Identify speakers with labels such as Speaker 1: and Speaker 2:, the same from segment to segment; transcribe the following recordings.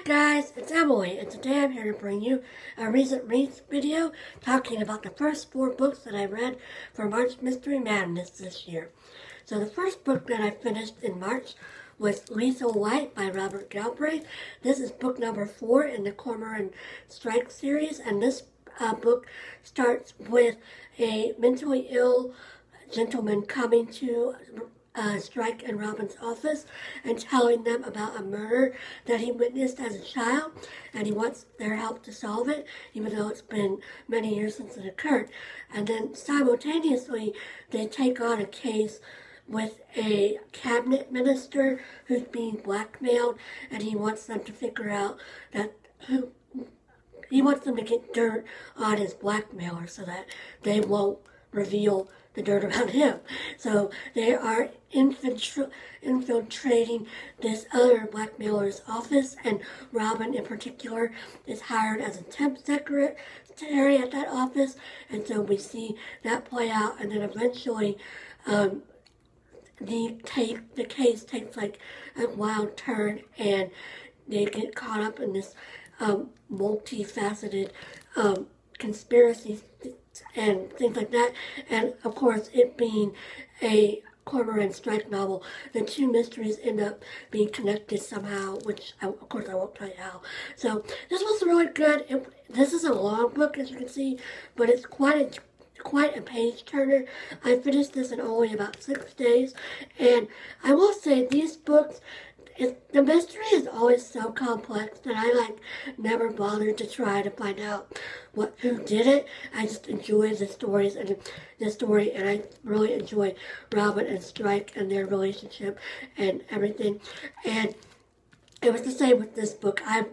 Speaker 1: Guys, it's Emily, and today I'm here to bring you a recent reads video talking about the first 4 books that I read for March Mystery Madness this year. So the first book that I finished in March was Lethal White by Robert Galbraith. This is book number 4 in the Cormoran Strike series, and this book starts with a mentally ill gentleman coming to Strike and Robin's office and telling them about a murder that he witnessed as a child, and he wants their help to solve it, even though it's been many years since it occurred. And then simultaneously, they take on a case with a cabinet minister who's being blackmailed, and he wants them to figure out he wants them to get dirt on his blackmailer so that they won't reveal the dirt about him. So they are infiltrating this other blackmailer's office, and Robin in particular is hired as a temp secretary at that office, and so we see that play out, and then eventually the case takes like a wild turn, and they get caught up in this multifaceted conspiracy and things like that. And of course, it being a Cormoran Strike novel, the 2 mysteries end up being connected somehow, which of course I won't tell you how. So this was really good. This is a long book, as you can see, but it's quite a page turner. I finished this in only about 6 days, and I will say these books, the mystery is always so complex that I never bothered to try to find out who did it. I just enjoy the stories and the story, and I really enjoy Robin and Strike and their relationship and everything. And it was the same with this book. And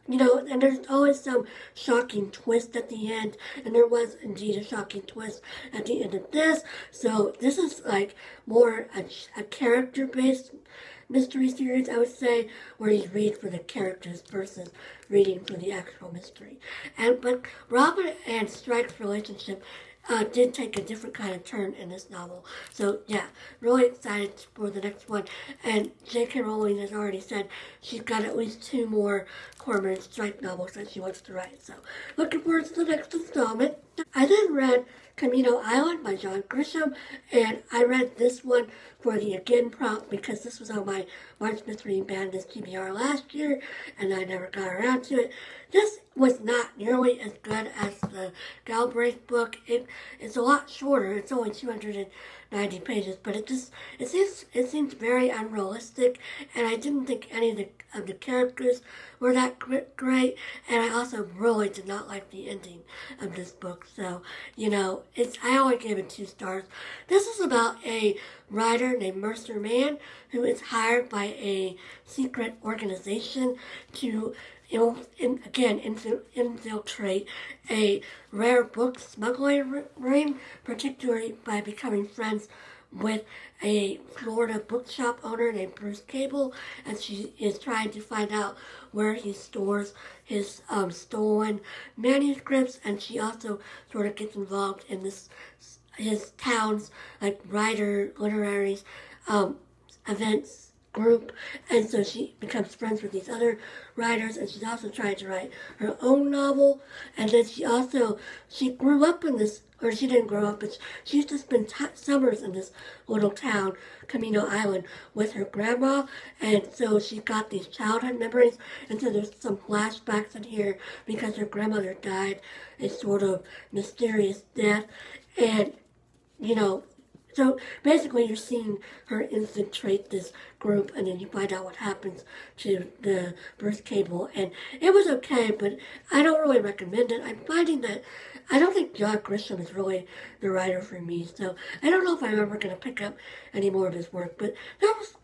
Speaker 1: there's always some shocking twist at the end, and there was indeed a shocking twist at the end of this. So this is more a character-based mystery series, I would say, where you read for the characters versus reading for the actual mystery. But Robin and Strike's relationship did take a different kind of turn in this novel. So yeah, really excited for the next one. And J.K. Rowling has already said she's got at least 2 more Cormoran Strike novels that she wants to write. So looking forward to the next installment. I then read Camino Island by Grisham, and I read this one for the Again prompt because this was on my March Mystery Madness TBR last year, and I never got around to it. This was not nearly as good as the Galbraith book. It's a lot shorter. It's only 290 pages, but it seems very unrealistic, and I didn't think any of the characters were that great, and I also really did not like the ending of this book. So, I only gave it 2 stars. This is about a writer named Mercer Mann who is hired by a secret organization to infiltrate a rare book smuggling ring, particularly by becoming friends with a Florida bookshop owner named Bruce Cable, and she is trying to find out where he stores his stolen manuscripts, and she also sort of gets involved in his town's literary events group, and so she becomes friends with these other writers, and she's also trying to write her own novel. And then she grew up in this, or she didn't grow up, but she used to spend summers in this little town, Camino Island, with her grandma, and so she got these childhood memories, and so there's some flashbacks in here because her grandmother died a sort of mysterious death, and so basically you're seeing her infiltrate this group, and then you find out what happens to the Bruce Cable. And it was okay, but I don't really recommend it. I'm finding that I don't think Grisham is really the writer for me, so I don't know if I'm ever going to pick up any more of his work, but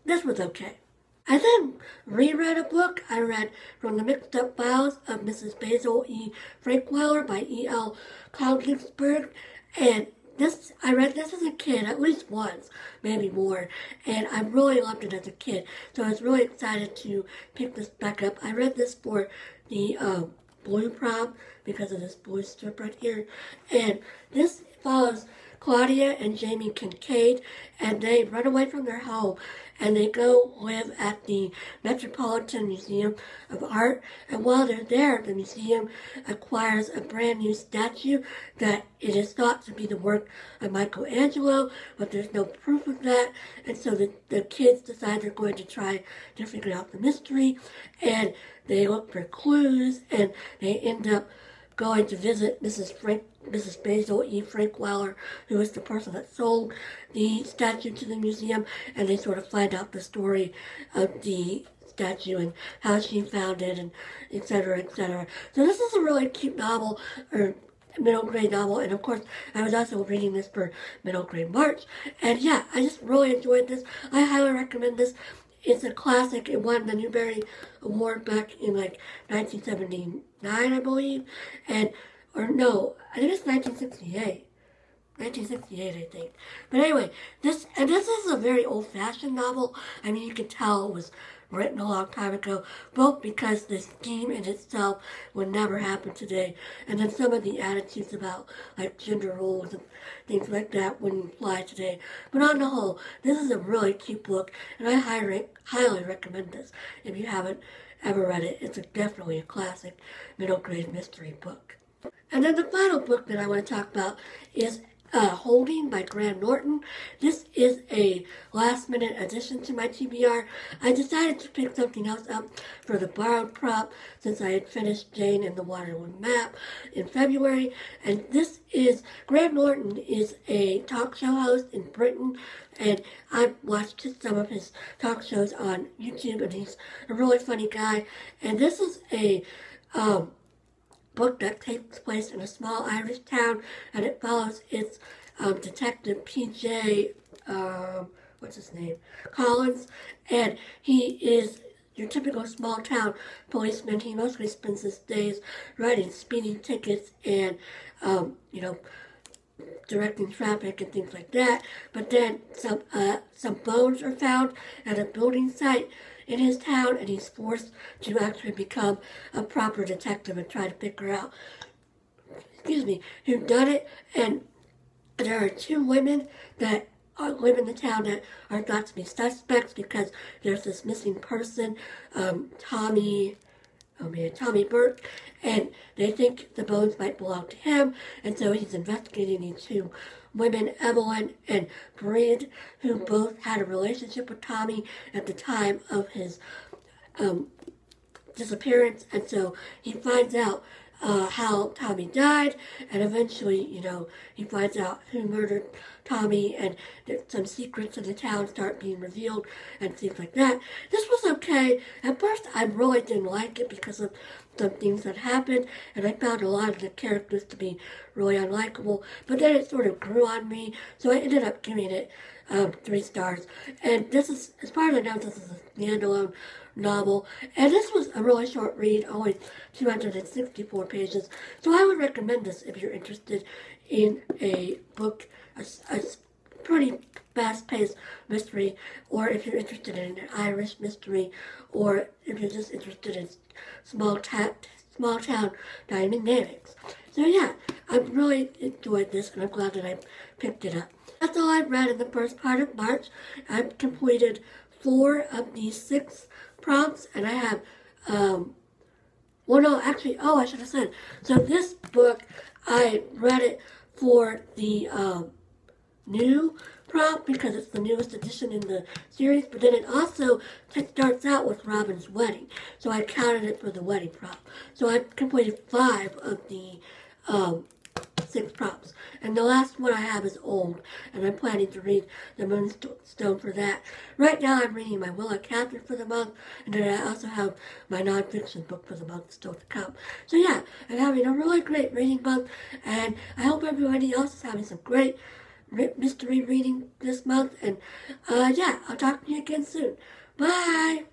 Speaker 1: this was okay. I then reread a book. I read From the Mixed Up Files of Mrs. Basil E. Frankweiler by E.L. Konigsburg, and I read this as a kid at least once, maybe more, and I really loved it as a kid, so I was really excited to pick this back up. I read this for the blue prompt because of this blue strip right here, and this follows Claudia and Jamie Kincaid, and they run away from their home and they go live at the Metropolitan Museum of Art. And while they're there, the museum acquires a brand new statue that it is thought to be the work of Michelangelo, but there's no proof of that. And so the kids decide they're going to try to figure out the mystery, and they look for clues, and they end up going to visit Mrs. Basil E. Frankweiler, who is the person that sold the statue to the museum, and they sort of find out the story of the statue and how she found it, and et cetera, et cetera. So this is a really cute novel, or middle grade novel, and of course I was also reading this for middle grade March, and yeah, I just really enjoyed this. I highly recommend this. It's a classic. It won the Newbery Award back in like 1979, I believe. Or no, I think it's 1968. 1968, I think. But anyway, this is a very old-fashioned novel. I mean, you can tell it was written a long time ago, both because the scheme in itself would never happen today, and then some of the attitudes about like gender roles and things like that wouldn't apply today. But on the whole, this is a really cute book, and I highly recommend this if you haven't ever read it. It's definitely a classic middle grade mystery book. And then the final book that I want to talk about is Holding by Graham Norton. This is a last-minute addition to my TBR. I decided to pick something else up for the borrowed prop since I had finished Jane and the Waterloo Map in February. And Graham Norton is a talk show host in Britain, and I've watched some of his talk shows on YouTube, and he's a really funny guy. And this is a book that takes place in a small Irish town, and it follows its detective P.J. What's his name? Collins, and he is your typical small town policeman. He mostly spends his days writing speeding tickets and directing traffic and things like that. But then some bones are found at a building site in his town, and he's forced to actually become a proper detective and try to figure out, who done it. And there are two women that live in the town that are thought to be suspects because there's this missing person, Tommy Burke, and they think the bones might belong to him, and so he's investigating these two women, Evelyn and Breed, who both had a relationship with Tommy at the time of his disappearance, and so he finds out how Tommy died, and eventually, he finds out who murdered Tommy, and some secrets of the town start being revealed, and things like that. This was okay. At first, I really didn't like it because of some things that happened, and I found a lot of the characters to be really unlikable, but then it sort of grew on me, so I ended up giving it 3 stars. And this is, as far as I know, this is a standalone novel, and this was a really short read, only 264 pages, so I would recommend this if you're interested in a book, a pretty fast-paced mystery, or if you're interested in an Irish mystery, or if you're just interested in small town dynamics. So yeah, I've really enjoyed this, and I'm glad that I picked it up. That's all I've read in the first part of March. I've completed 4 of these 6 prompts, and I have, I should have said, so this book, I read it for the new prompt because it's the newest edition in the series, but then it also starts out with Robin's wedding, so I counted it for the wedding prompt. So I've completed 5 of the 6 prompts, and the last one I have is old, and I'm planning to read the Moonstone for that. Right now I'm reading my Willa Cather for the month, and then I also have my nonfiction book for the month still to come. So yeah, I'm having a really great reading month, and I hope everybody else is having some great mystery reading this month, and yeah, I'll talk to you again soon. Bye!